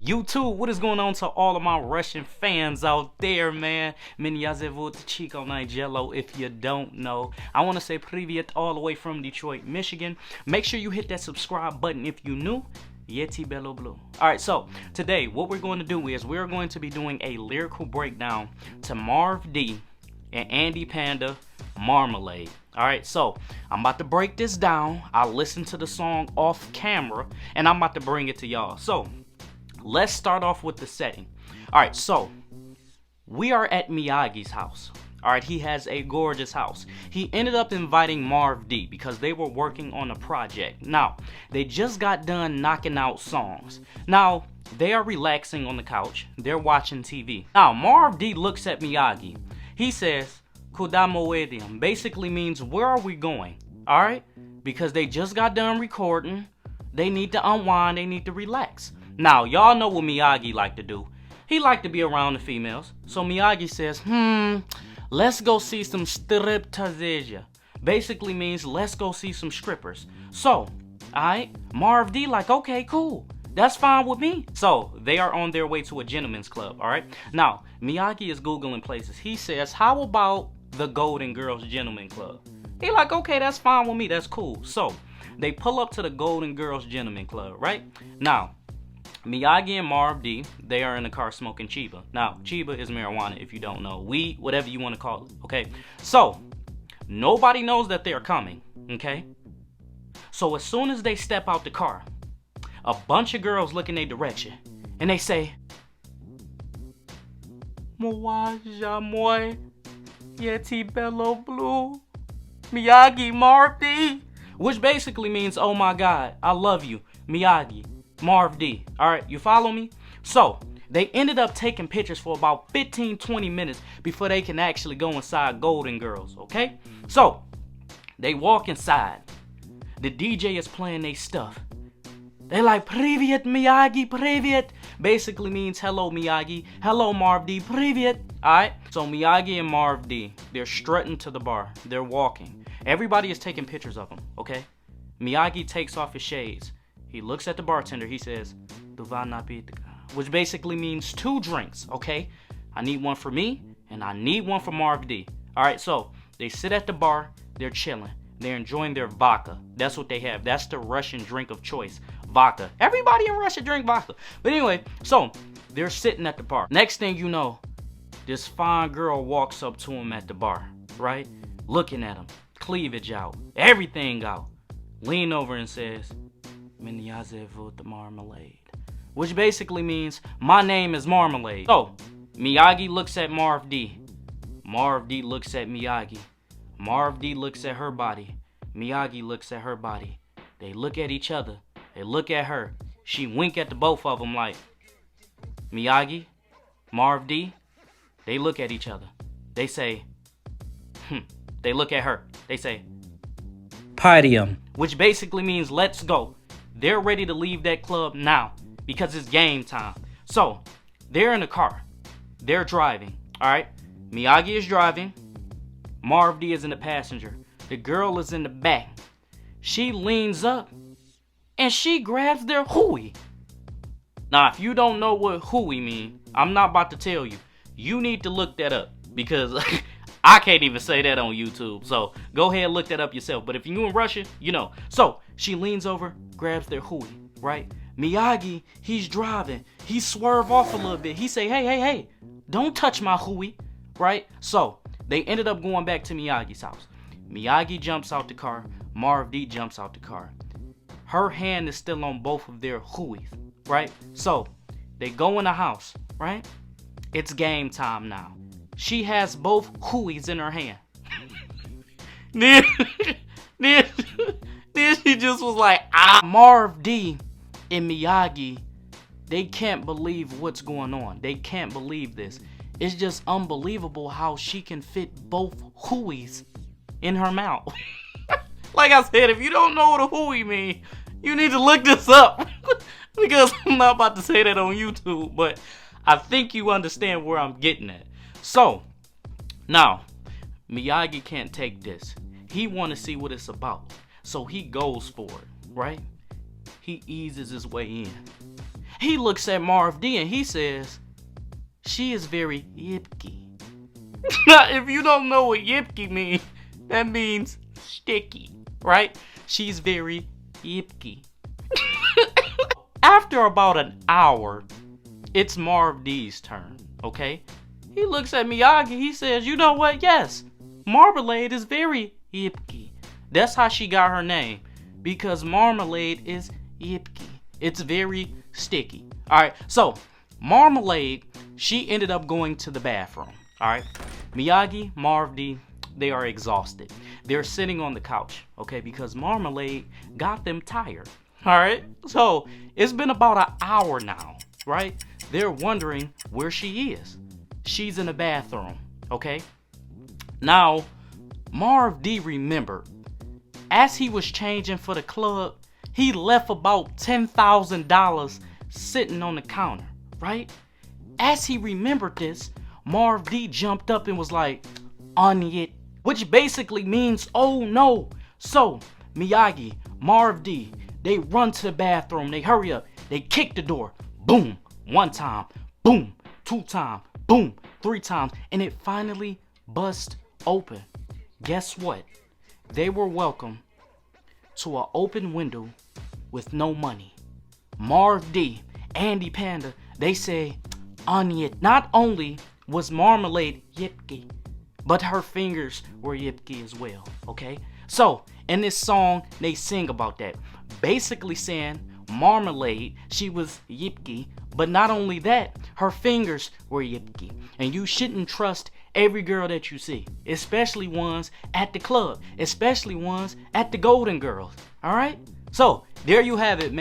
YouTube, what is going on to all of my Russian fans out there, man? Меня зовут Chico Nigello, if you don't know. I want to say привет all the way from Detroit, Michigan. Make sure you hit that subscribe button if you new. Yeti Bello Blue. Alright, so today what we're going to do is we're going to be doing a lyrical breakdown to Marv D and Andy Panda, Marmalade. Alright, so I'm about to break this down. I listened to the song off camera and I'm about to bring it to y'all. So let's start off with the setting. Alright, so we are at Miyagi's house. Alright, he has a gorgeous house. He ended up inviting Marv D because they were working on a project. Now, they just got done knocking out songs. Now, they are relaxing on the couch. They're watching TV. Now, Marv D looks at Miyagi. He says, Kuda moedium, basically means where are we going? Alright? Because they just got done recording. They need to unwind. They need to relax. Now, y'all know what Miyagi like to do. He like to be around the females. So Miyagi says, let's go see some striptease. Basically means let's go see some strippers. So, alright, Marv D like, okay, cool. That's fine with me. So, they are on their way to a gentleman's club, alright? Now, Miyagi is Googling places. He says, how about the Golden Girls Gentleman Club? He like, okay, that's fine with me. That's cool. So, they pull up to the Golden Girls Gentleman Club, right? Now, Miyagi and Marv D, they are in the car smoking Chiba. Now, Chiba is marijuana if you don't know. Weed, whatever you want to call it, okay? So, nobody knows that they're coming, okay? So, as soon as they step out the car, a bunch of girls look in their direction, and they say, Moaja moi, Yeti Bello Blue, Miyagi Marv D, which basically means, oh my God, I love you, Miyagi. Marv D. Alright, you follow me? So, they ended up taking pictures for about 15-20 minutes before they can actually go inside Golden Girls, okay? So, they walk inside. The DJ is playing their stuff. They like, Привет, Miyagi, Привет. Basically means, hello, Miyagi. Hello, Marv D, Привет. Alright? So, Miyagi and Marv D, they're strutting to the bar. They're walking. Everybody is taking pictures of them, okay? Miyagi takes off his shades. He looks at the bartender. He says, which basically means 2 drinks, okay? I need one for me, and I need one for Marv D. All right, so they sit at the bar. They're chilling. They're enjoying their vodka. That's what they have. That's the Russian drink of choice, vodka. Everybody in Russia drink vodka. But anyway, so they're sitting at the bar. Next thing you know, this fine girl walks up to him at the bar, right? Looking at him, cleavage out, everything out. Lean over and says, Меня зовут Marmalade, which basically means my name is Marmalade. So Miyagi looks at Marv D. Marv D looks at Miyagi. Marv D looks at her body. Miyagi looks at her body. They look at each other. They look at her. She wink at the both of them like, Miyagi, Marv D. They look at each other. They say, They look at her. They say, Podium, which basically means let's go. They're ready to leave that club now because it's game time. So, they're in the car. They're driving, all right? Miyagi is driving. Marv D is in the passenger. The girl is in the back. She leans up and she grabs their hooey. Now, if you don't know what hooey mean, I'm not about to tell you. You need to look that up because I can't even say that on YouTube. So go ahead and look that up yourself. But if you're in Russia, you know. So she leans over, grabs their hooey, right? Miyagi, he's driving. He swerve off a little bit. He say, hey, don't touch my hooey, right? So they ended up going back to Miyagi's house. Miyagi jumps out the car. Marv D jumps out the car. Her hand is still on both of their hooeys, right? So they go in the house, right? It's game time now. She has both hooeys in her hand. then she just was like, Marv D and Miyagi, they can't believe what's going on. They can't believe this. It's just unbelievable how she can fit both hooeys in her mouth. Like I said, if you don't know what a hooey means, you need to look this up. Because I'm not about to say that on YouTube, but I think you understand where I'm getting at. So, now, Miyagi can't take this. He want to see what it's about. So he goes for it, right? He eases his way in. He looks at Marv D and he says, she is very yippky. Now, if you don't know what yippky means, that means sticky, right? She's very yippky. After about an hour, it's Marv D's turn, okay? He looks at Miyagi, he says, you know what? Yes, Marmalade is very yippky. That's how she got her name, because Marmalade is yippky. It's very sticky. Alright, so Marmalade, she ended up going to the bathroom. Alright, Miyagi, Marv D, they are exhausted. They're sitting on the couch, okay, because Marmalade got them tired. Alright, so it's been about an hour now, right? They're wondering where she is. She's in the bathroom, okay? Now, Marv D remembered, as he was changing for the club, he left about $10,000 sitting on the counter, right? As he remembered this, Marv D jumped up and was like, "Onyet," which basically means, oh no. So, Miyagi, Marv D, they run to the bathroom, they hurry up, they kick the door, boom, one time, boom, two times, boom, three times, and it finally bust open. Guess what? They were welcome to an open window with no money. Marv D, Andy Panda, they say, Onyet. Not only was Marmalade yippky, but her fingers were yippky as well, okay? So, in this song, they sing about that. Basically saying, Marmalade, she was yippky, but not only that, her fingers were yippky. And you shouldn't trust every girl that you see, especially ones at the club, especially ones at the Golden Girls, alright? So, there you have it, man.